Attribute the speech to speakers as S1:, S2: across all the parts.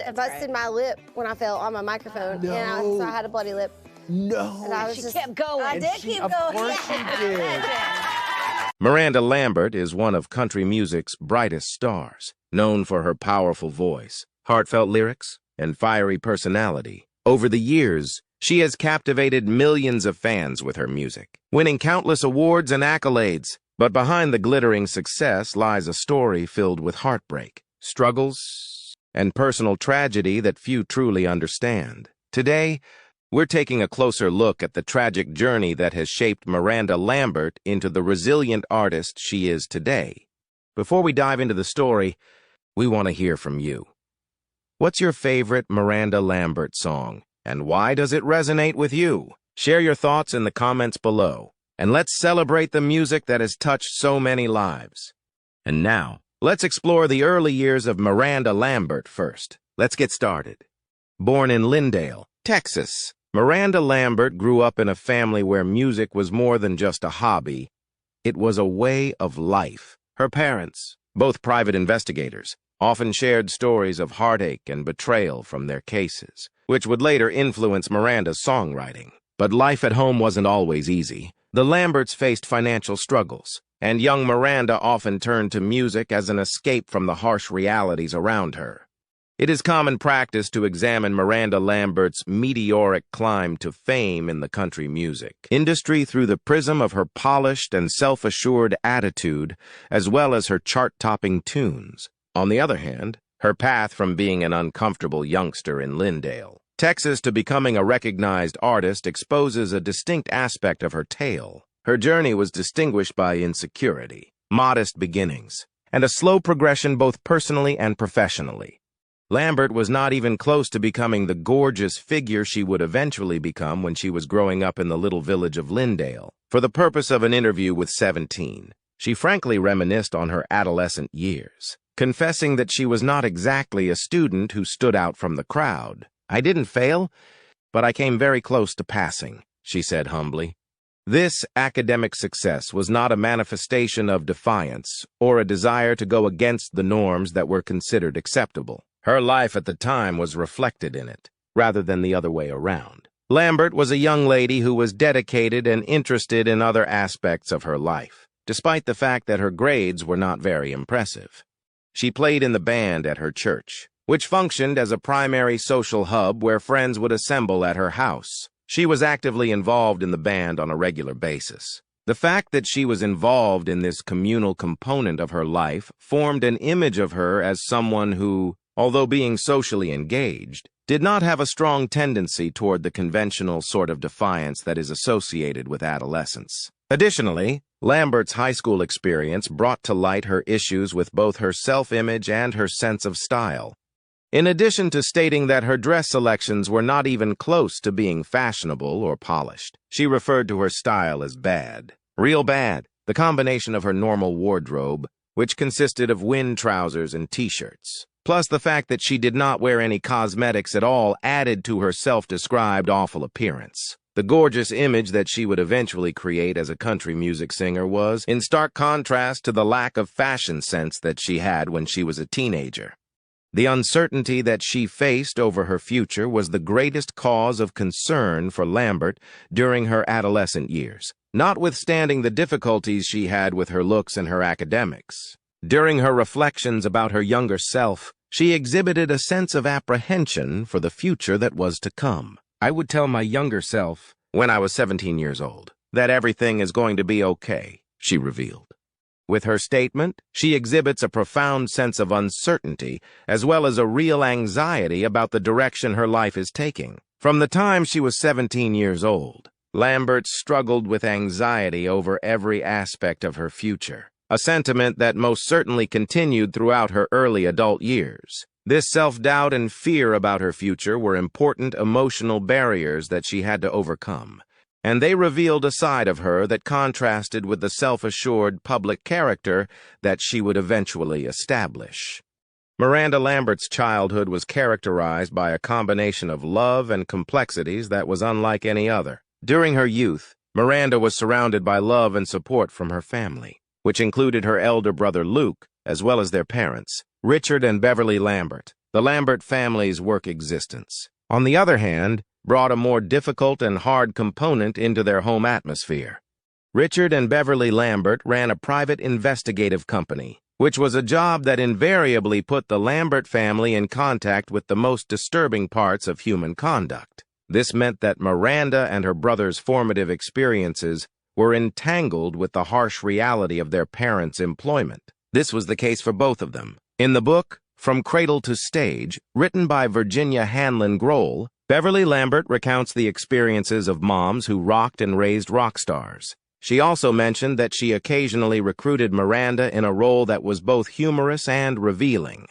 S1: and busted my lip when I fell on my microphone.
S2: No.
S1: And so I had a bloody lip.
S2: No.
S1: And I was
S3: She
S1: just
S3: kept going.
S1: I did keep
S2: Of
S1: going.
S2: course she did.
S4: Miranda Lambert is one of country music's brightest stars, known for her powerful voice, heartfelt lyrics, and fiery personality. Over the years, she has captivated millions of fans with her music, winning countless awards and accolades. But behind the glittering success lies a story filled with heartbreak, struggles, and personal tragedy that few truly understand. Today, we're taking a closer look at the tragic journey that has shaped Miranda Lambert into the resilient artist she is today. Before we dive into the story, we want to hear from you. What's your favorite Miranda Lambert song, and why does it resonate with you? Share your thoughts in the comments below, and let's celebrate the music that has touched so many lives. And now, let's explore the early years of Miranda Lambert first. Let's get started. Born in Lindale, Texas, Miranda Lambert grew up in a family where music was more than just a hobby. It was a way of life. Her parents, both private investigators, often shared stories of heartache and betrayal from their cases, which would later influence Miranda's songwriting. But life at home wasn't always easy. The Lamberts faced financial struggles, and young Miranda often turned to music as an escape from the harsh realities around her. It is common practice to examine Miranda Lambert's meteoric climb to fame in the country music industry through the prism of her polished and self-assured attitude, as well as her chart-topping tunes. On the other hand, her path from being an uncomfortable youngster in Lindale, Texas, to becoming a recognized artist exposes a distinct aspect of her tale. Her journey was distinguished by insecurity, modest beginnings, and a slow progression both personally and professionally. Lambert was not even close to becoming the gorgeous figure she would eventually become when she was growing up in the little village of Lindale. For the purpose of an interview with 17, she frankly reminisced on her adolescent years, confessing that she was not exactly a student who stood out from the crowd. "I didn't fail, but I came very close to passing," she said humbly. This academic success was not a manifestation of defiance or a desire to go against the norms that were considered acceptable. Her life at the time was reflected in it, rather than the other way around. Lambert was a young lady who was dedicated and interested in other aspects of her life, despite the fact that her grades were not very impressive. She played in the band at her church, which functioned as a primary social hub where friends would assemble at her house. She was actively involved in the band on a regular basis. The fact that she was involved in this communal component of her life formed an image of her as someone who, although being socially engaged, did not have a strong tendency toward the conventional sort of defiance that is associated with adolescence. Additionally, Lambert's high school experience brought to light her issues with both her self-image and her sense of style. In addition to stating that her dress selections were not even close to being fashionable or polished, she referred to her style as bad. Real bad, the combination of her normal wardrobe, which consisted of wind trousers and t-shirts, plus the fact that she did not wear any cosmetics at all, added to her self-described awful appearance. The gorgeous image that she would eventually create as a country music singer was in stark contrast to the lack of fashion sense that she had when she was a teenager. The uncertainty that she faced over her future was the greatest cause of concern for Lambert during her adolescent years, notwithstanding the difficulties she had with her looks and her academics. During her reflections about her younger self, she exhibited a sense of apprehension for the future that was to come. "I would tell my younger self, when I was 17 years old, that everything is going to be okay," she revealed. With her statement, she exhibits a profound sense of uncertainty, as well as a real anxiety about the direction her life is taking. From the time she was 17 years old, Lambert struggled with anxiety over every aspect of her future, a sentiment that most certainly continued throughout her early adult years. This self-doubt and fear about her future were important emotional barriers that she had to overcome, and they revealed a side of her that contrasted with the self-assured public character that she would eventually establish. Miranda Lambert's childhood was characterized by a combination of love and complexities that was unlike any other. During her youth, Miranda was surrounded by love and support from her family, which included her elder brother Luke, as well as their parents, Richard and Beverly Lambert. The Lambert family's work existence, on the other hand, brought a more difficult and hard component into their home atmosphere. Richard and Beverly Lambert ran a private investigative company, which was a job that invariably put the Lambert family in contact with the most disturbing parts of human conduct. This meant that Miranda and her brother's formative experiences were entangled with the harsh reality of their parents' employment. This was the case for both of them. In the book, From Cradle to Stage, written by Virginia Hanlon Grohl, Beverly Lambert recounts the experiences of moms who rocked and raised rock stars. She also mentioned that she occasionally recruited Miranda in a role that was both humorous and revealing.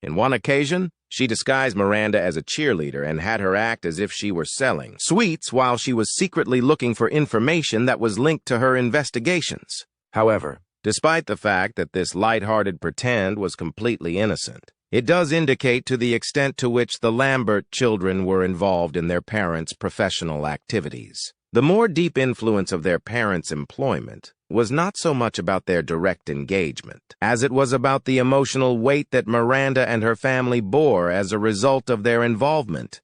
S4: In one occasion, she disguised Miranda as a cheerleader and had her act as if she were selling sweets while she was secretly looking for information that was linked to her investigations. However, despite the fact that this lighthearted pretend was completely innocent, it does indicate to the extent to which the Lambert children were involved in their parents' professional activities. The more deep influence of their parents' employment was not so much about their direct engagement, as it was about the emotional weight that Miranda and her family bore as a result of their involvement.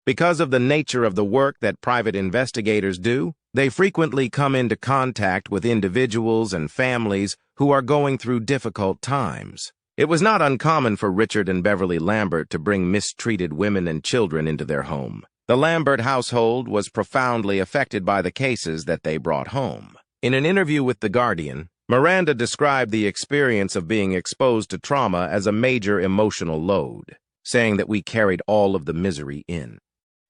S4: Because of the nature of the work that private investigators do, they frequently come into contact with individuals and families who are going through difficult times. It was not uncommon for Richard and Beverly Lambert to bring mistreated women and children into their home. The Lambert household was profoundly affected by the cases that they brought home. In an interview with The Guardian, Miranda described the experience of being exposed to trauma as a major emotional load, saying that we carried all of the misery in.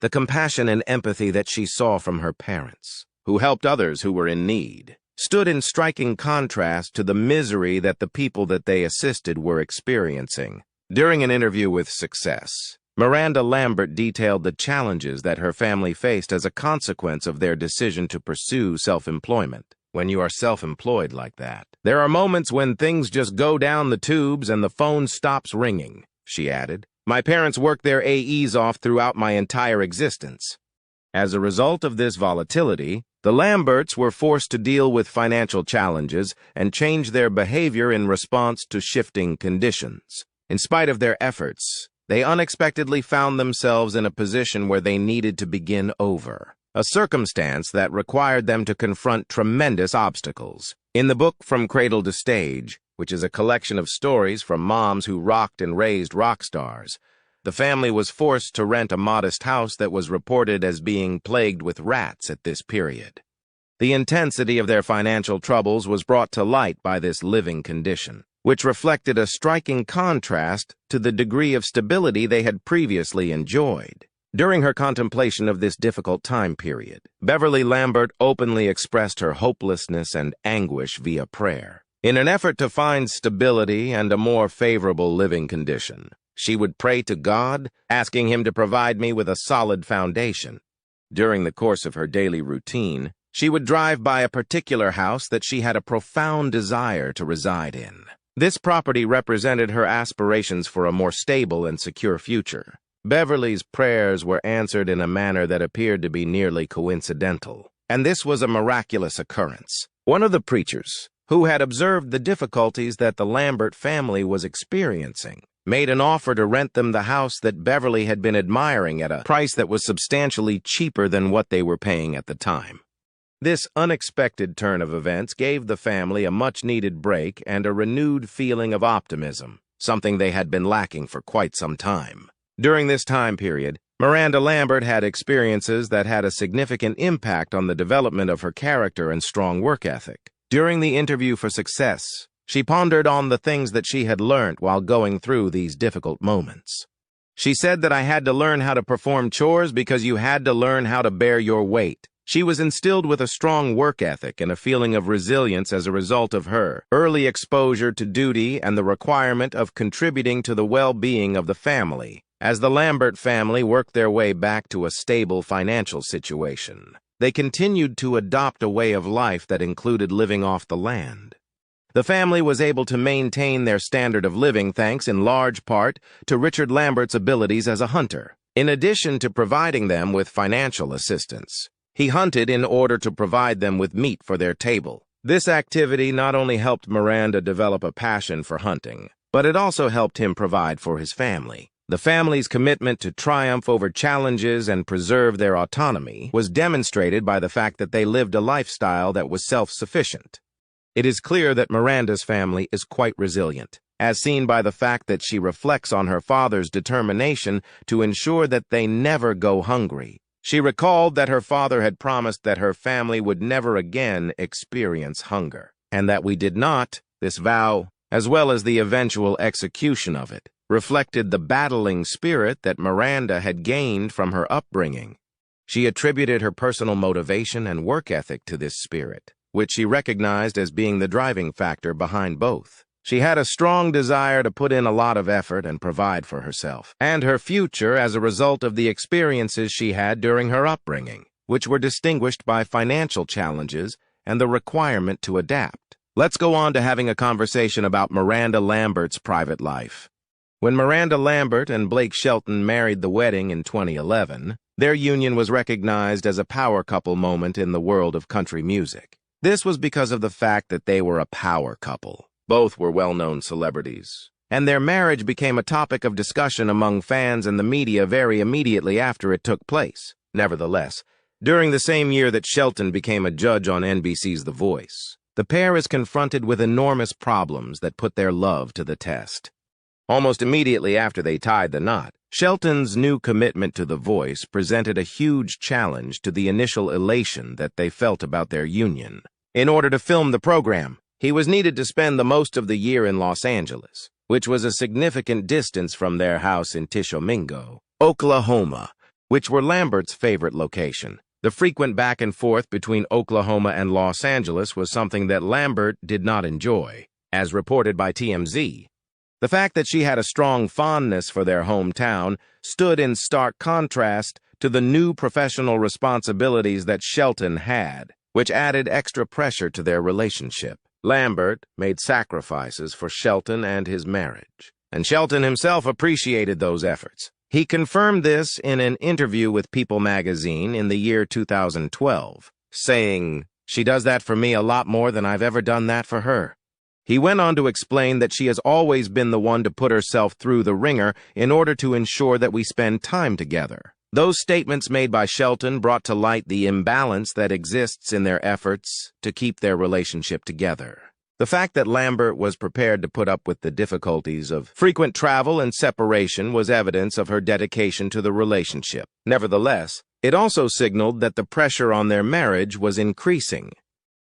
S4: The compassion and empathy that she saw from her parents, who helped others who were in need, stood in striking contrast to the misery that the people that they assisted were experiencing. During an interview with Success, Miranda Lambert detailed the challenges that her family faced as a consequence of their decision to pursue self-employment. When you are self-employed like that, there are moments when things just go down the tubes and the phone stops ringing, she added. My parents worked their AEs off throughout my entire existence. As a result of this volatility, the Lamberts were forced to deal with financial challenges and change their behavior in response to shifting conditions. In spite of their efforts, they unexpectedly found themselves in a position where they needed to begin over, a circumstance that required them to confront tremendous obstacles. In the book From Cradle to Stage, which is a collection of stories from moms who rocked and raised rock stars, the family was forced to rent a modest house that was reported as being plagued with rats at this period. The intensity of their financial troubles was brought to light by this living condition, which reflected a striking contrast to the degree of stability they had previously enjoyed. During her contemplation of this difficult time period, Beverly Lambert openly expressed her hopelessness and anguish via prayer. In an effort to find stability and a more favorable living condition, she would pray to God, asking Him to provide me with a solid foundation. During the course of her daily routine, she would drive by a particular house that she had a profound desire to reside in. This property represented her aspirations for a more stable and secure future. Beverly's prayers were answered in a manner that appeared to be nearly coincidental, and this was a miraculous occurrence. One of the preachers, who had observed the difficulties that the Lambert family was experiencing, made an offer to rent them the house that Beverly had been admiring at a price that was substantially cheaper than what they were paying at the time. This unexpected turn of events gave the family a much-needed break and a renewed feeling of optimism, something they had been lacking for quite some time. During this time period, Miranda Lambert had experiences that had a significant impact on the development of her character and strong work ethic. During the interview for Success, she pondered on the things that she had learned while going through these difficult moments. She said that I had to learn how to perform chores because you had to learn how to bear your weight. She was instilled with a strong work ethic and a feeling of resilience as a result of her early exposure to duty and the requirement of contributing to the well-being of the family. As the Lambert family worked their way back to a stable financial situation, they continued to adopt a way of life that included living off the land. The family was able to maintain their standard of living thanks in large part to Richard Lambert's abilities as a hunter. In addition to providing them with financial assistance, he hunted in order to provide them with meat for their table. This activity not only helped Miranda develop a passion for hunting, but it also helped him provide for his family. The family's commitment to triumph over challenges and preserve their autonomy was demonstrated by the fact that they lived a lifestyle that was self-sufficient. It is clear that Miranda's family is quite resilient, as seen by the fact that she reflects on her father's determination to ensure that they never go hungry. She recalled that her father had promised that her family would never again experience hunger, and that we did not. This vow, as well as the eventual execution of it, reflected the battling spirit that Miranda had gained from her upbringing. She attributed her personal motivation and work ethic to this spirit, which she recognized as being the driving factor behind both. She had a strong desire to put in a lot of effort and provide for herself and her future as a result of the experiences she had during her upbringing, which were distinguished by financial challenges and the requirement to adapt. Let's go on to having a conversation about Miranda Lambert's private life. When Miranda Lambert and Blake Shelton married the wedding in 2011, their union was recognized as a power couple moment in the world of country music. This was because of the fact that they were a power couple. Both were well-known celebrities, and their marriage became a topic of discussion among fans and the media very immediately after it took place. Nevertheless, during the same year that Shelton became a judge on NBC's The Voice, the pair is confronted with enormous problems that put their love to the test. Almost immediately after they tied the knot, Shelton's new commitment to The Voice presented a huge challenge to the initial elation that they felt about their union. In order to film the program, he was needed to spend the most of the year in Los Angeles, which was a significant distance from their house in Tishomingo, Oklahoma, which were Lambert's favorite location. The frequent back and forth between Oklahoma and Los Angeles was something that Lambert did not enjoy, as reported by TMZ. The fact that she had a strong fondness for their hometown stood in stark contrast to the new professional responsibilities that Shelton had, which added extra pressure to their relationship. Lambert made sacrifices for Shelton and his marriage, and Shelton himself appreciated those efforts. He confirmed this in an interview with People magazine in the year 2012, saying, "She does that for me a lot more than I've ever done that for her." He went on to explain that she has always been the one to put herself through the ringer in order to ensure that we spend time together. Those statements made by Shelton brought to light the imbalance that exists in their efforts to keep their relationship together. The fact that Lambert was prepared to put up with the difficulties of frequent travel and separation was evidence of her dedication to the relationship. Nevertheless, it also signaled that the pressure on their marriage was increasing.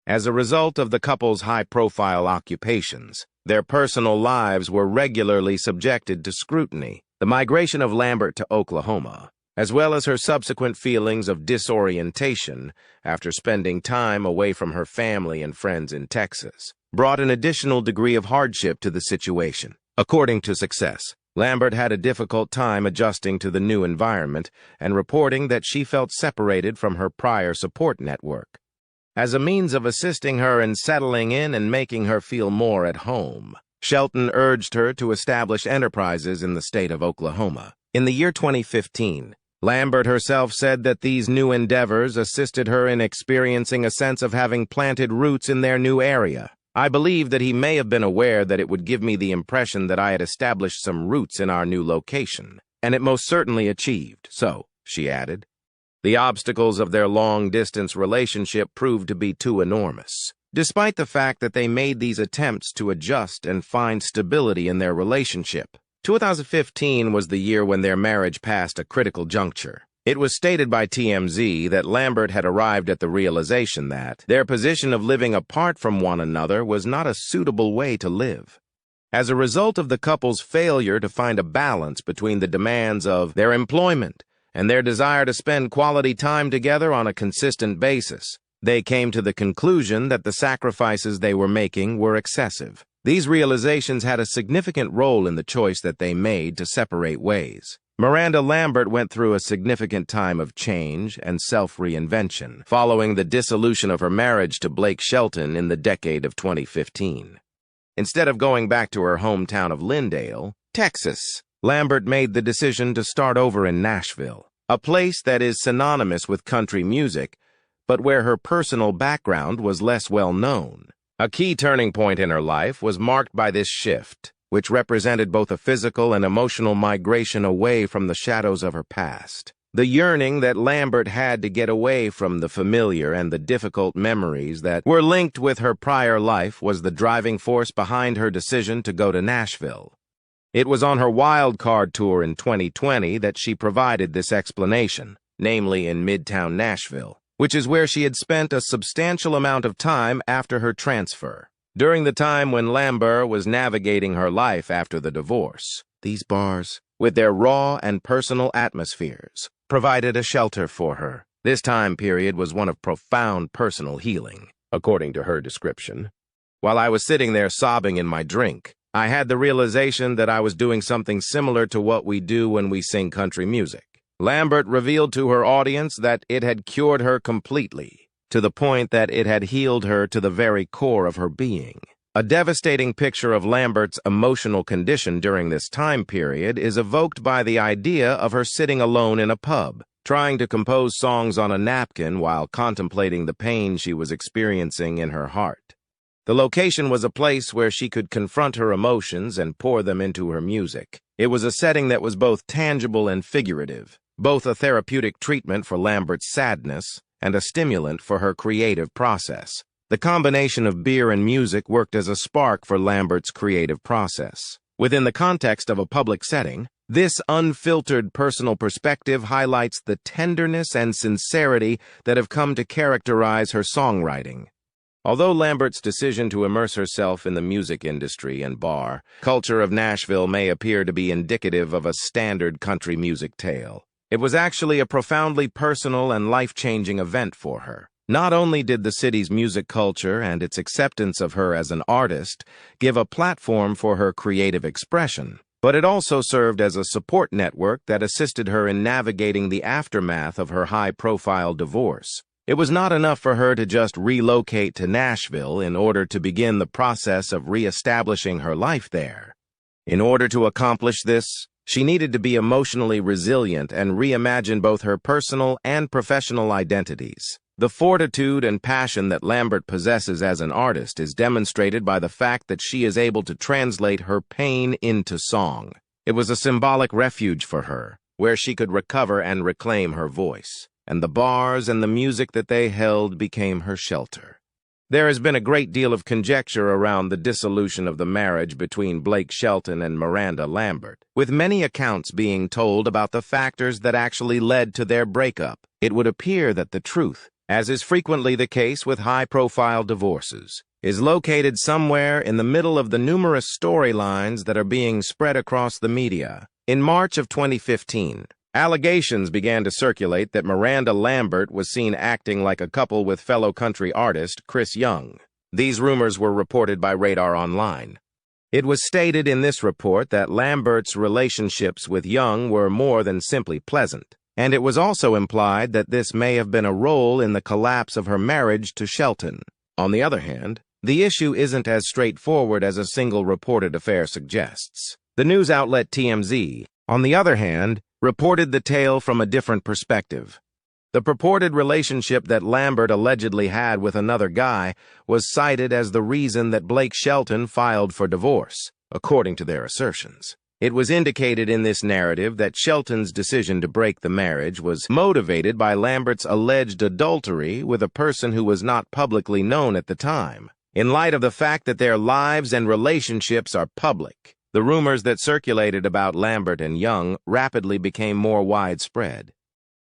S4: As a result of the couple's high-profile occupations, their personal lives were regularly subjected to scrutiny. The migration of Lambert to Oklahoma, as well as her subsequent feelings of disorientation after spending time away from her family and friends in Texas, brought an additional degree of hardship to the situation. According to Success, Lambert had a difficult time adjusting to the new environment and reporting that she felt separated from her prior support network. As a means of assisting her in settling in and making her feel more at home, Shelton urged her to establish enterprises in the state of Oklahoma. In the year 2015, Lambert herself said that these new endeavors assisted her in experiencing a sense of having planted roots in their new area. "I believe that he may have been aware that it would give me the impression that I had established some roots in our new location, and it most certainly achieved so," she added. The obstacles of their long-distance relationship proved to be too enormous. Despite the fact that they made these attempts to adjust and find stability in their relationship, 2015 was the year when their marriage passed a critical juncture. It was stated by TMZ that Lambert had arrived at the realization that their position of living apart from one another was not a suitable way to live. As a result of the couple's failure to find a balance between the demands of their employment and their desire to spend quality time together on a consistent basis, they came to the conclusion that the sacrifices they were making were excessive. These realizations had a significant role in the choice that they made to separate ways. Miranda Lambert went through a significant time of change and self-reinvention following the dissolution of her marriage to Blake Shelton in the decade of 2015. Instead of going back to her hometown of Lindale, Texas, Lambert made the decision to start over in Nashville, a place that is synonymous with country music, but where her personal background was less well known. A key turning point in her life was marked by this shift. which represented both a physical and emotional migration away from the shadows of her past. The yearning that Lambert had to get away from the familiar and the difficult memories that were linked with her prior life was the driving force behind her decision to go to Nashville. It was on her wild card tour in 2020 that she provided this explanation, namely in Midtown Nashville, which is where she had spent a substantial amount of time after her transfer. During the time when Lambert was navigating her life after the divorce, these bars, with their raw and personal atmospheres, provided a shelter for her. This time period was one of profound personal healing, according to her description. While I was sitting there sobbing in my drink, I had the realization that I was doing something similar to what we do when we sing country music. Lambert revealed to her audience that it had cured her completely, to the point that it had healed her to the very core of her being. A devastating picture of Lambert's emotional condition during this time period is evoked by the idea of her sitting alone in a pub, trying to compose songs on a napkin while contemplating the pain she was experiencing in her heart. The location was a place where she could confront her emotions and pour them into her music. It was a setting that was both tangible and figurative, both a therapeutic treatment for Lambert's sadness and a stimulant for her creative process. The combination of beer and music worked as a spark for Lambert's creative process. Within the context of a public setting, this unfiltered personal perspective highlights the tenderness and sincerity that have come to characterize her songwriting. Although Lambert's decision to immerse herself in the music industry and bar culture of Nashville may appear to be indicative of a standard country music tale, it was actually a profoundly personal and life-changing event for her. Not only did the city's music culture and its acceptance of her as an artist give a platform for her creative expression, but it also served as a support network that assisted her in navigating the aftermath of her high-profile divorce. It was not enough for her to just relocate to Nashville in order to begin the process of reestablishing her life there. In order to accomplish this, she needed to be emotionally resilient and reimagine both her personal and professional identities. The fortitude and passion that Lambert possesses as an artist is demonstrated by the fact that she is able to translate her pain into song. It was a symbolic refuge for her, where she could recover and reclaim her voice, and the bars and the music that they held became her shelter. There has been a great deal of conjecture around the dissolution of the marriage between Blake Shelton and Miranda Lambert, with many accounts being told about the factors that actually led to their breakup. It would appear that the truth, as is frequently the case with high-profile divorces, is located somewhere in the middle of the numerous storylines that are being spread across the media. In March of 2015, allegations began to circulate that Miranda Lambert was seen acting like a couple with fellow country artist Chris Young. These rumors were reported by Radar Online. It was stated in this report that Lambert's relationships with Young were more than simply pleasant, and it was also implied that this may have been a role in the collapse of her marriage to Shelton. On the other hand, the issue isn't as straightforward as a single reported affair suggests. The news outlet TMZ, on the other hand, reported the tale from a different perspective. The purported relationship that Lambert allegedly had with another guy was cited as the reason that Blake Shelton filed for divorce, according to their assertions. It was indicated in this narrative that Shelton's decision to break the marriage was motivated by Lambert's alleged adultery with a person who was not publicly known at the time. In light of the fact that their lives and relationships are public, the rumors that circulated about Lambert and Young rapidly became more widespread.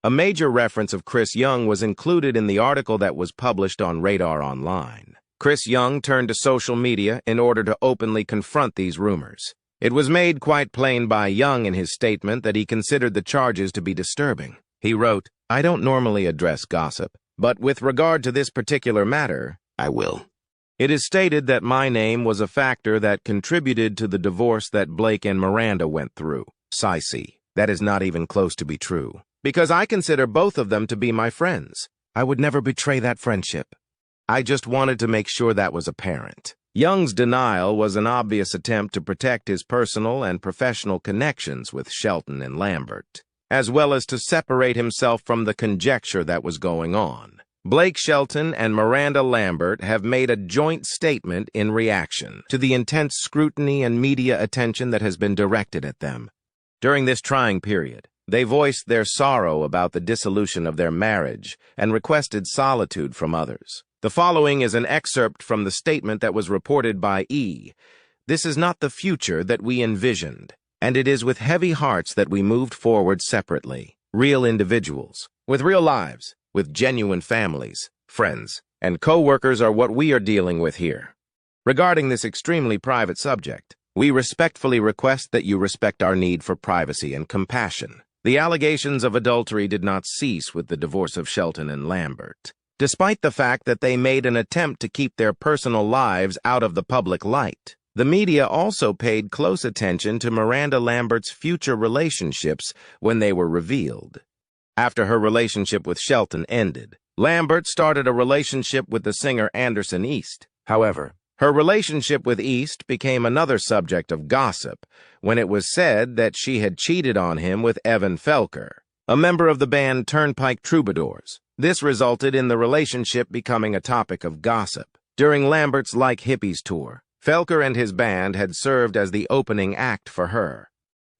S4: A major reference of Chris Young was included in the article that was published on Radar Online. Chris Young turned to social media in order to openly confront these rumors. It was made quite plain by Young in his statement that he considered the charges to be disturbing. He wrote, "I don't normally address gossip, but with regard to this particular matter, I will. It is stated that my name was a factor that contributed to the divorce that Blake and Miranda went through. Sicey. That is not even close to be true, because I consider both of them to be my friends. I would never betray that friendship. I just wanted to make sure that was apparent." Young's denial was an obvious attempt to protect his personal and professional connections with Shelton and Lambert, as well as to separate himself from the conjecture that was going on. Blake Shelton and Miranda Lambert have made a joint statement in reaction to the intense scrutiny and media attention that has been directed at them. During this trying period, they voiced their sorrow about the dissolution of their marriage and requested solitude from others. The following is an excerpt from the statement that was reported by E! This is not the future that we envisioned, and it is with heavy hearts that we moved forward separately. Real individuals, with real lives, with genuine families, friends, and co-workers are what we are dealing with here. Regarding this extremely private subject, we respectfully request that you respect our need for privacy and compassion. The allegations of adultery did not cease with the divorce of Shelton and Lambert. Despite the fact that they made an attempt to keep their personal lives out of the public light, the media also paid close attention to Miranda Lambert's future relationships when they were revealed. After her relationship with Shelton ended, Lambert started a relationship with the singer Anderson East. However, her relationship with East became another subject of gossip when it was said that she had cheated on him with Evan Felker, a member of the band Turnpike Troubadours. This resulted in the relationship becoming a topic of gossip. During Lambert's Like Hippies tour, Felker and his band had served as the opening act for her.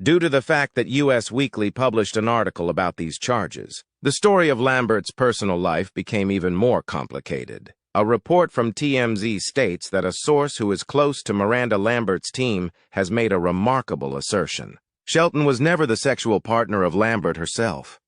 S4: Due to the fact that US Weekly published an article about these charges, the story of Lambert's personal life became even more complicated. A report from TMZ states that a source who is close to Miranda Lambert's team has made a remarkable assertion. Shelton was never the sexual partner of Lambert herself.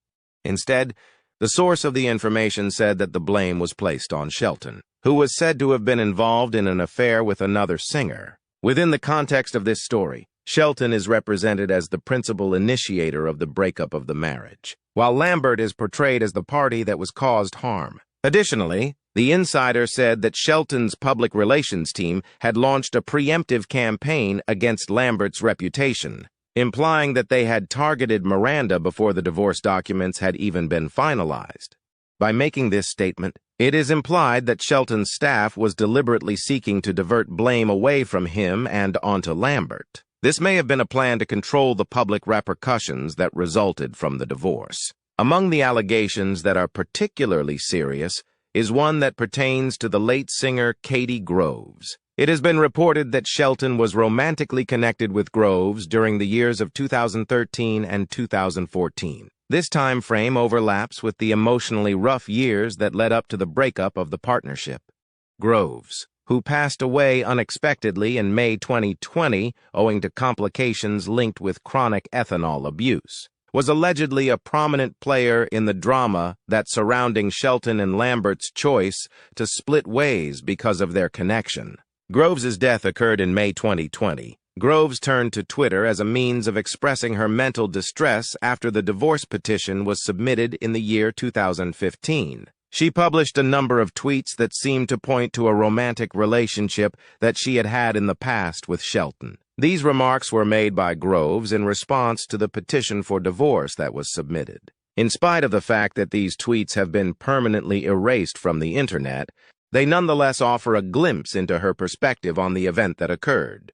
S4: Instead, the source of the information said that the blame was placed on Shelton, who was said to have been involved in an affair with another singer. Within the context of this story, Shelton is represented as the principal initiator of the breakup of the marriage, while Lambert is portrayed as the party that was caused harm. Additionally, the insider said that Shelton's public relations team had launched a preemptive campaign against Lambert's reputation, implying that they had targeted Miranda before the divorce documents had even been finalized. By making this statement, it is implied that Shelton's staff was deliberately seeking to divert blame away from him and onto Lambert. This may have been a plan to control the public repercussions that resulted from the divorce. Among the allegations that are particularly serious is one that pertains to the late singer Katie Groves. It has been reported that Shelton was romantically connected with Groves during the years of 2013 and 2014. This time frame overlaps with the emotionally rough years that led up to the breakup of the partnership. Groves, who passed away unexpectedly in May 2020 owing to complications linked with chronic ethanol abuse, was allegedly a prominent player in the drama that surrounding Shelton and Lambert's choice to split ways because of their connection. Groves' death occurred in May 2020. Groves turned to Twitter as a means of expressing her mental distress after the divorce petition was submitted in the year 2015. She published a number of tweets that seemed to point to a romantic relationship that she had had in the past with Shelton. These remarks were made by Groves in response to the petition for divorce that was submitted. In spite of the fact that these tweets have been permanently erased from the internet, they nonetheless offer a glimpse into her perspective on the event that occurred.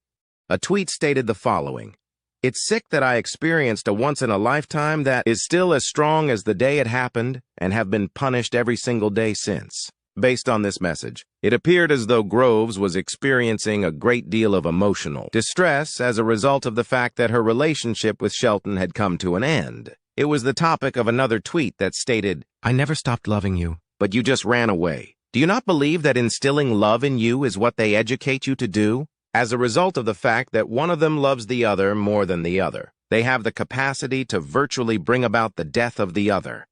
S4: A tweet stated the following: "It's sick that I experienced a once-in-a-lifetime that is still as strong as the day it happened and have been punished every single day since." Based on this message, it appeared as though Groves was experiencing a great deal of emotional distress as a result of the fact that her relationship with Shelton had come to an end. It was the topic of another tweet that stated, "I never stopped loving you, but you just ran away. Do you not believe that instilling love in you is what they educate you to do? As a result of the fact that one of them loves the other more than the other, they have the capacity to virtually bring about the death of the other.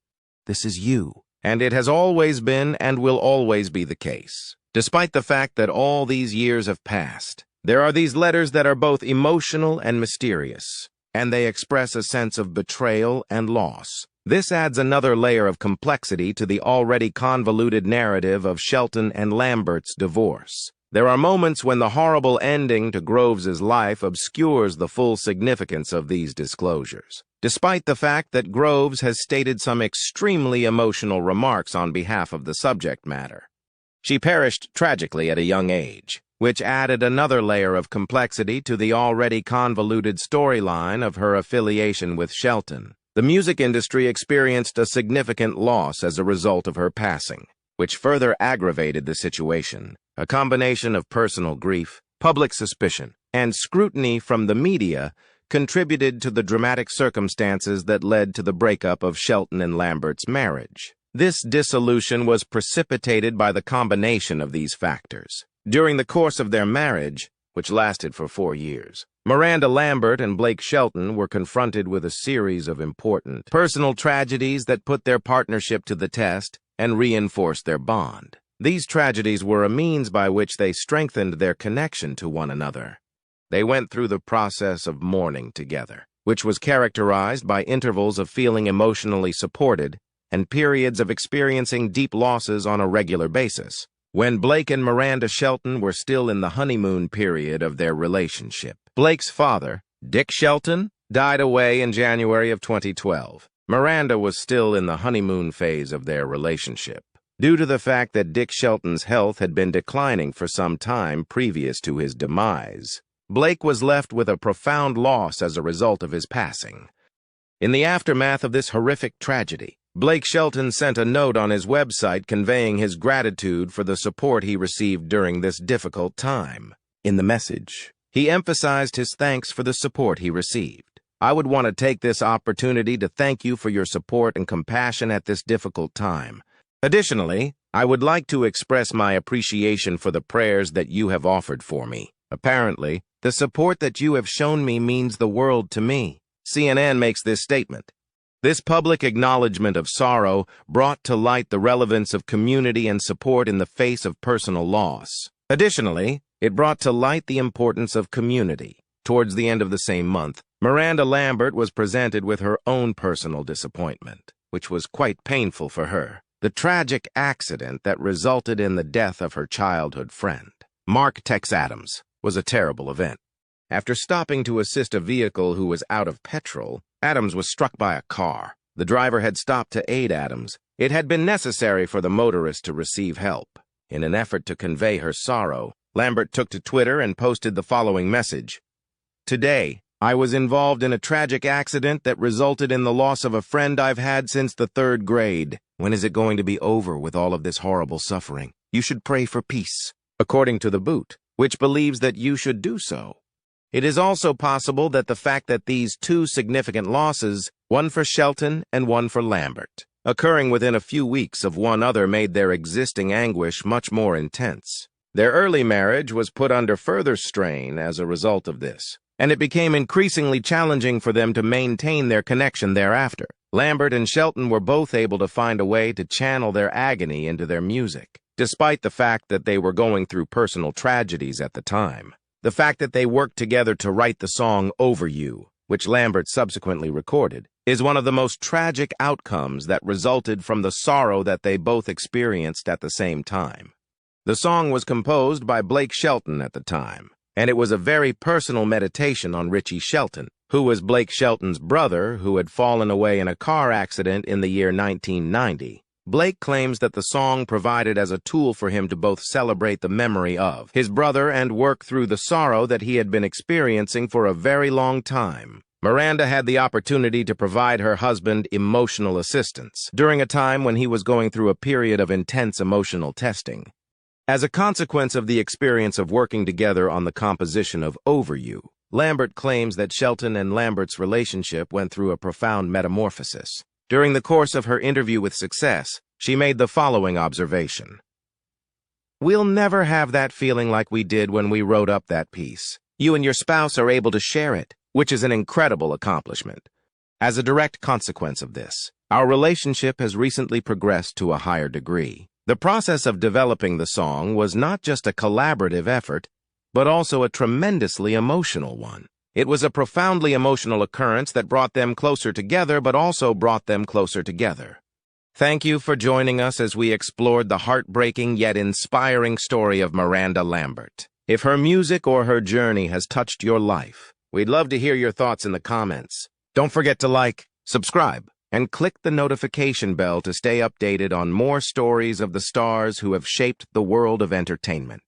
S4: This is you. And it has always been and will always be the case. Despite the fact that all these years have passed, there are these letters that are both emotional and mysterious, and they express a sense of betrayal and loss. This adds another layer of complexity to the already convoluted narrative of Shelton and Lambert's divorce. There are moments when the horrible ending to Groves' life obscures the full significance of these disclosures, despite the fact that Groves has stated some extremely emotional remarks on behalf of the subject matter. She perished tragically at a young age, which added another layer of complexity to the already convoluted storyline of her affiliation with Shelton. The music industry experienced a significant loss as a result of her passing. which further aggravated the situation. A combination of personal grief, public suspicion, and scrutiny from the media contributed to the dramatic circumstances that led to the breakup of Shelton and Lambert's marriage. This dissolution was precipitated by the combination of these factors. During the course of their marriage, which lasted for 4 years, Miranda Lambert and Blake Shelton were confronted with a series of important personal tragedies that put their partnership to the test and reinforced their bond. These tragedies were a means by which they strengthened their connection to one another. They went through the process of mourning together, which was characterized by intervals of feeling emotionally supported and periods of experiencing deep losses on a regular basis. When Blake and Miranda Shelton were still in the honeymoon period of their relationship, Blake's father, Dick Shelton, died away in January of 2012. Miranda was still in the honeymoon phase of their relationship. Due to the fact that Dick Shelton's health had been declining for some time previous to his demise, Blake was left with a profound loss as a result of his passing. In the aftermath of this horrific tragedy, Blake Shelton sent a note on his website conveying his gratitude for the support he received during this difficult time. In the message, he emphasized his thanks for the support he received. "I would want to take this opportunity to thank you for your support and compassion at this difficult time. Additionally, I would like to express my appreciation for the prayers that you have offered for me. Apparently, the support that you have shown me means the world to me." CNN makes this statement. This public acknowledgement of sorrow brought to light the relevance of community and support in the face of personal loss. Additionally, it brought to light the importance of community. Towards the end of the same month, Miranda Lambert was presented with her own personal disappointment, which was quite painful for her. The tragic accident that resulted in the death of her childhood friend, Mark Tex Adams, was a terrible event. After stopping to assist a vehicle who was out of petrol, Adams was struck by a car. The driver had stopped to aid Adams. It had been necessary for the motorist to receive help. In an effort to convey her sorrow, Lambert took to Twitter and posted the following message. "Today, I was involved in a tragic accident that resulted in the loss of a friend I've had since the 3rd grade. When is it going to be over with all of this horrible suffering? You should pray for peace." According to The Boot, which believes that you should do so. It is also possible that the fact that these two significant losses, one for Shelton and one for Lambert, occurring within a few weeks of one other, made their existing anguish much more intense. Their early marriage was put under further strain as a result of this, and it became increasingly challenging for them to maintain their connection thereafter. Lambert and Shelton were both able to find a way to channel their agony into their music, despite the fact that they were going through personal tragedies at the time. The fact that they worked together to write the song Over You, which Lambert subsequently recorded, is one of the most tragic outcomes that resulted from the sorrow that they both experienced at the same time. The song was composed by Blake Shelton at the time, and it was a very personal meditation on Richie Shelton, who was Blake Shelton's brother who had fallen away in a car accident in the year 1990. Blake claims that the song provided as a tool for him to both celebrate the memory of his brother and work through the sorrow that he had been experiencing for a very long time. Miranda had the opportunity to provide her husband emotional assistance during a time when he was going through a period of intense emotional testing. As a consequence of the experience of working together on the composition of Over You, Lambert claims that Shelton and Lambert's relationship went through a profound metamorphosis. During the course of her interview with Success, she made the following observation. "We'll never have that feeling like we did when we wrote up that piece. You and your spouse are able to share it, which is an incredible accomplishment. As a direct consequence of this, our relationship has recently progressed to a higher degree. The process of developing the song was not just a collaborative effort, but also a tremendously emotional one. It was a profoundly emotional occurrence that brought them closer together, but also brought them closer together. Thank you for joining us as we explored the heartbreaking yet inspiring story of Miranda Lambert. If her music or her journey has touched your life, we'd love to hear your thoughts in the comments. Don't forget to like, subscribe, and click the notification bell to stay updated on more stories of the stars who have shaped the world of entertainment.